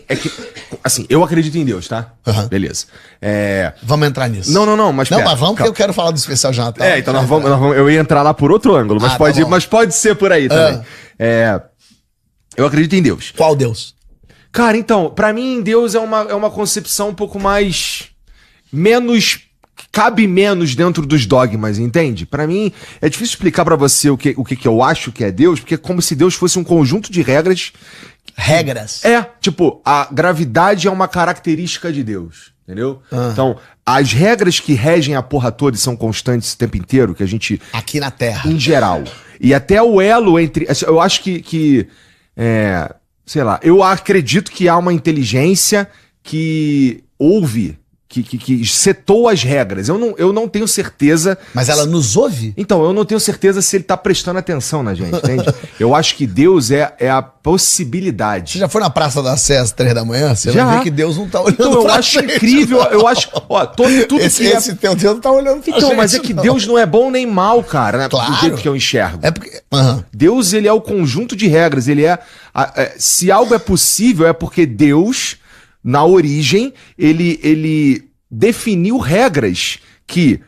É que, assim, eu acredito em Deus, tá? Uhum. Beleza. Vamos entrar nisso. Não, Mas mas pera, vamos, porque calma. eu quero falar do especial de Natal. Então nós vamos, eu ia entrar lá por outro ângulo, mas, tá bom. mas pode ser por aí também. Eu acredito em Deus. Qual Deus? Cara, então, pra mim, Deus é uma concepção um pouco mais... cabe menos dentro dos dogmas, entende? Pra mim, é difícil explicar pra você o que eu acho que é Deus, porque é como se Deus fosse um conjunto de regras. Regras? Tipo, a gravidade é uma característica de Deus, entendeu? Então, as regras que regem a porra toda e são constantes o tempo inteiro, que a gente... Aqui na Terra. Em geral. E até o elo entre... Eu acho que sei lá, eu acredito que há uma inteligência que ouve... Que setou as regras. Eu não tenho certeza... Mas ela nos ouve? Então, eu não tenho certeza se ele tá prestando atenção na gente, entende? Eu acho que Deus é a possibilidade. Você já foi na Praça da Sé às 3 da manhã? Você vai ver que Deus não tá olhando então, eu acho gente. Incrível, eu acho... Ó, tudo esse teu Deus não tá olhando pra Então, gente, mas é que Deus não é bom nem mal, cara, né? Claro. Do jeito que eu enxergo. É porque... Deus, ele é o conjunto de regras, ele se algo é possível, é porque Deus... Na origem, ele definiu regras que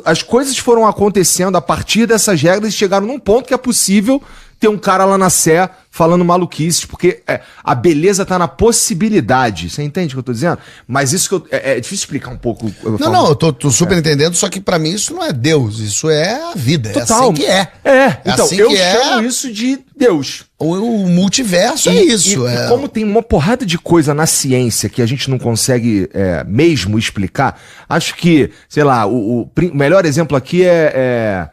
as coisas foram acontecendo a partir dessas regras e chegaram num ponto que é possível ter um cara lá na Sé falando maluquices, porque a beleza tá na possibilidade. Você entende o que eu tô dizendo? Mas isso que é difícil explicar um pouco. Eu tô super entendendo, só que pra mim isso não é Deus, isso é a vida. Total. É assim que é. Então, assim eu que chamo isso de Deus. O multiverso é isso. E como tem uma porrada de coisa na ciência que a gente não consegue mesmo explicar, acho que, sei lá, o melhor exemplo aqui é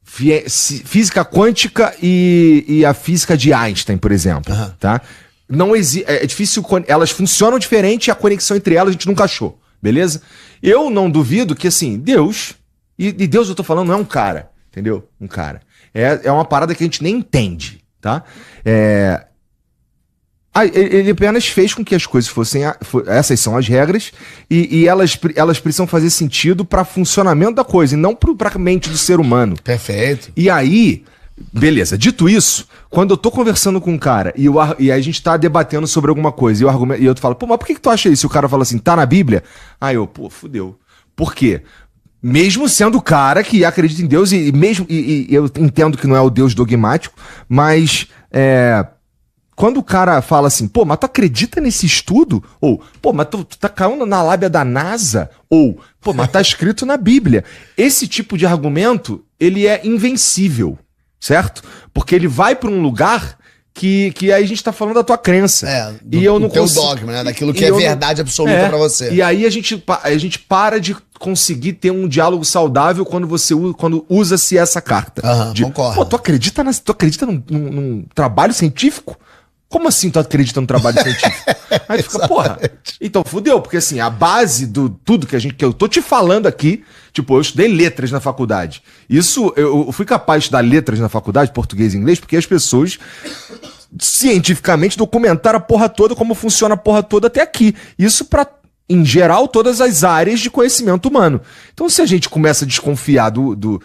física quântica e a física de Einstein, por exemplo. Tá? Não é difícil, elas funcionam diferente e a conexão entre elas a gente nunca achou, beleza? Eu não duvido que, assim, Deus, e Deus eu tô falando não é um cara, entendeu? Um cara. É uma parada que a gente nem entende, tá? Ele apenas fez com que as coisas fossem... Essas são as regras, e elas precisam fazer sentido para funcionamento da coisa, e não para a mente do ser humano. Perfeito. E aí, beleza, dito isso, quando eu tô conversando com um cara e a gente tá debatendo sobre alguma coisa, e eu falo, pô, mas por que tu acha isso? E o cara fala assim, tá na Bíblia? Aí eu, pô, fudeu. Por quê? Mesmo sendo o cara que acredita em Deus, e eu entendo que não é o Deus dogmático, mas... Quando o cara fala assim, pô, mas tu acredita nesse estudo? Ou, pô, mas tu tá caindo na lábia da NASA? Ou, pô, mas tá escrito na Bíblia. Esse tipo de argumento, ele é invencível, certo? Porque ele vai pra um lugar que aí a gente tá falando da tua crença. E eu não consigo... dogma, né? Daquilo que é verdade absoluta pra você. E aí a gente para de conseguir ter um diálogo saudável quando usa-se essa carta. Concordo. Pô, tu acredita num trabalho científico? Como assim tu acredita no trabalho científico? Aí tu fica, porra, então fudeu, porque assim, a base do tudo que eu tô te falando aqui, tipo, eu estudei letras na faculdade. Isso, eu fui capaz de estudar letras na faculdade, português e inglês, porque as pessoas cientificamente documentaram a porra toda, como funciona a porra toda até aqui. Isso pra, em geral, todas as áreas de conhecimento humano. Então, se a gente começa a desconfiar do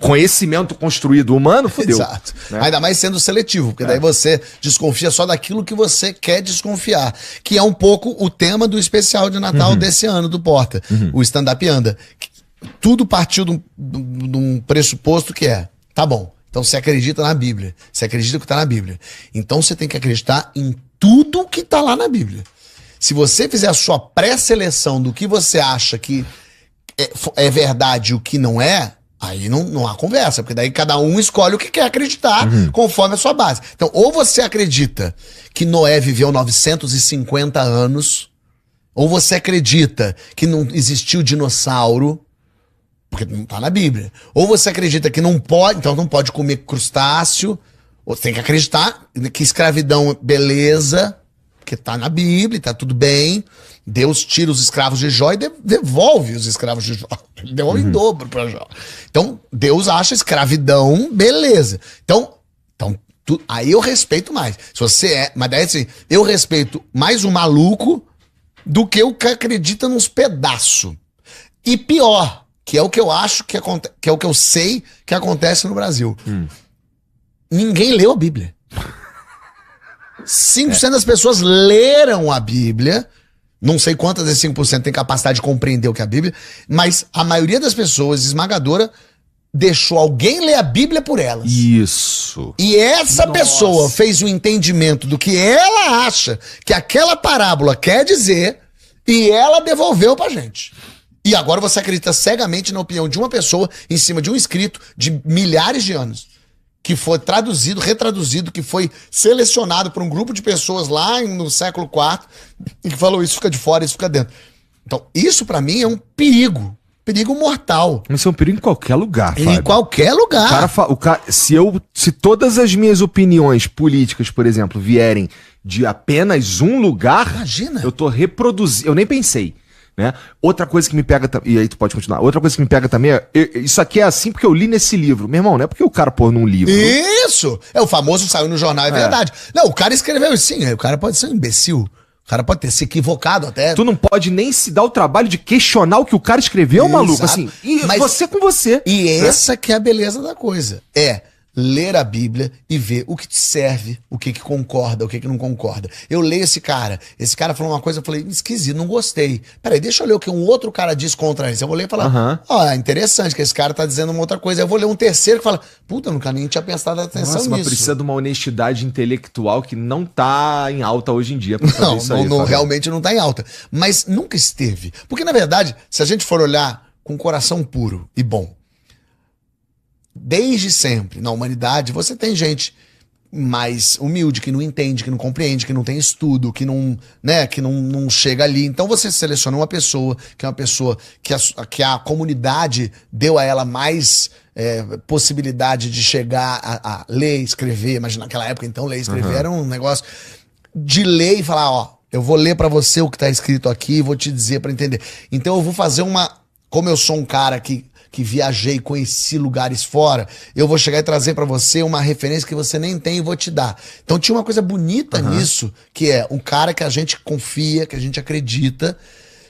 conhecimento construído humano, fudeu. Exato. Né? Ainda mais sendo seletivo, porque daí você desconfia só daquilo que você quer desconfiar. Que é um pouco o tema do especial de Natal desse ano do Porta. O Stand-Up Anda. Tudo partiu de um pressuposto que tá bom, então você acredita na Bíblia. Você acredita que tá na Bíblia. Então você tem que acreditar em tudo que tá lá na Bíblia. Se você fizer a sua pré-seleção do que você acha que é verdade e o que não é, aí não há conversa, porque daí cada um escolhe o que quer acreditar conforme a sua base. Então, ou você acredita que Noé viveu 950 anos, ou você acredita que não existiu dinossauro, porque não tá na Bíblia. Ou você acredita que não pode, então não pode comer crustáceo, ou você tem que acreditar que escravidão, beleza, porque tá na Bíblia, tá tudo bem. Deus tira os escravos de Jó e devolve os escravos de Jó. Devolve em dobro pra Jó. Então, Deus acha escravidão, beleza. Então aí eu respeito mais. Se você mas daí assim, eu respeito mais o maluco do que o que acredita nos pedaços. E pior, que é o que eu acho que é o que eu sei que acontece no Brasil. Ninguém leu a Bíblia. 5% das pessoas leram a Bíblia. Não sei quantas desses 5% tem capacidade de compreender o que é a Bíblia, mas a maioria das pessoas, esmagadora, deixou alguém ler a Bíblia por elas. Isso. E essa pessoa fez o entendimento do que ela acha que aquela parábola quer dizer e ela devolveu pra gente. E agora você acredita cegamente na opinião de uma pessoa em cima de um escrito de milhares de anos, que foi traduzido, retraduzido, que foi selecionado por um grupo de pessoas lá no século IV e que falou isso fica de fora, isso fica dentro. Então, isso pra mim é um perigo mortal. Isso é um perigo em qualquer lugar, Fábio. Em qualquer lugar. Se todas as minhas opiniões políticas, por exemplo, vierem de apenas um lugar, imagina, eu tô reproduzindo, eu nem pensei. Né? Outra coisa que me pega, e aí tu pode continuar, outra coisa que me pega também é, isso aqui é assim porque eu li nesse livro. Meu irmão, não é porque o cara pôs num livro. Isso! É o famoso saiu no jornal, é verdade. Não, o cara escreveu sim, o cara pode ser um imbecil. O cara pode ter se equivocado até. Tu não pode nem se dar o trabalho de questionar o que o cara escreveu, maluco. Assim, e mas você com você. E essa que é a beleza da coisa. É ler a Bíblia e ver o que te serve, o que concorda, o que não concorda. Eu leio esse cara falou uma coisa, eu falei, esquisito, não gostei. Peraí, deixa eu ler o que um outro cara diz contra isso. Eu vou ler e falar, é interessante que esse cara tá dizendo uma outra coisa. Eu vou ler um terceiro que fala, puta, eu nunca nem tinha prestado atenção nisso. Mas precisa de uma honestidade intelectual que não tá em alta hoje em dia. Não, realmente não tá em alta. Mas nunca esteve. Porque, na verdade, se a gente for olhar com coração puro e bom, desde sempre, na humanidade, você tem gente mais humilde, que não entende, que não compreende, que não tem estudo, que não, né, que não chega ali. Então você seleciona uma pessoa, que é uma pessoa que a comunidade deu a ela mais possibilidade de chegar a ler, escrever. Imagina, naquela época, então, ler e escrever era um negócio de ler e falar, ó, eu vou ler pra você o que tá escrito aqui e vou te dizer pra entender. Então eu vou fazer como eu sou um cara que viajei, conheci lugares fora, eu vou chegar e trazer pra você uma referência que você nem tem e vou te dar. Então tinha uma coisa bonita nisso, que é um cara que a gente confia, que a gente acredita,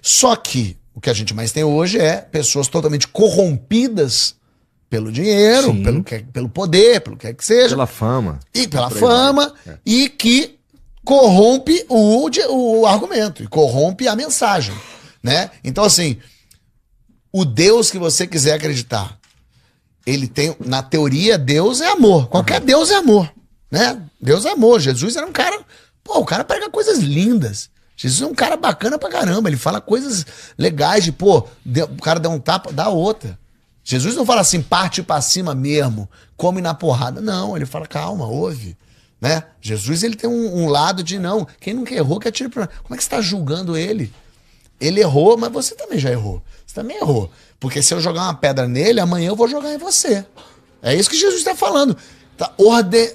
só que o que a gente mais tem hoje é pessoas totalmente corrompidas pelo dinheiro, pelo poder, pelo que quer que seja. Pela fama. E pela fama, e que corrompe o argumento, e corrompe a mensagem, né? Então assim, o Deus que você quiser acreditar, ele tem, na teoria, Deus é amor. Qualquer Deus é amor, né? Deus é amor. Jesus era um cara, o cara prega coisas lindas. Jesus é um cara bacana pra caramba. Ele fala coisas legais de, o cara dá um tapa, dá outra. Jesus não fala assim, parte pra cima mesmo, come na porrada. Não, ele fala, calma, ouve. Né? Jesus, ele tem um lado de, não, quem nunca errou, que atire pra... Como é que você tá julgando ele? Ele errou, mas você também já errou. Você também errou. Porque se eu jogar uma pedra nele, amanhã eu vou jogar em você. É isso que Jesus está falando. Está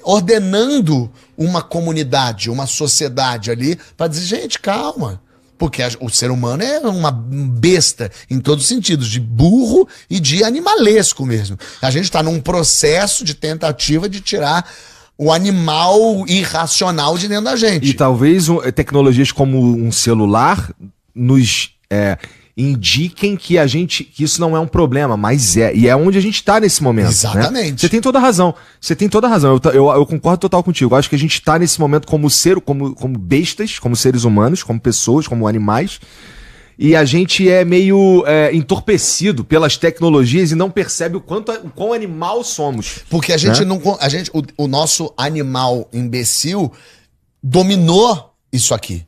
ordenando uma comunidade, uma sociedade ali, para dizer, gente, calma. Porque o ser humano é uma besta em todos os sentidos, de burro e de animalesco mesmo. A gente está num processo de tentativa de tirar o animal irracional de dentro da gente. E talvez tecnologias como um celular nos indiquem que isso não é um problema, mas e é onde a gente tá nesse momento. Exatamente. Né? Você tem toda a razão. Eu concordo total contigo. Eu acho que a gente tá nesse momento como bestas, como seres humanos, como pessoas, como animais. E a gente é meio entorpecido pelas tecnologias e não percebe o quão animal somos. Porque a gente o nosso animal imbecil dominou isso aqui.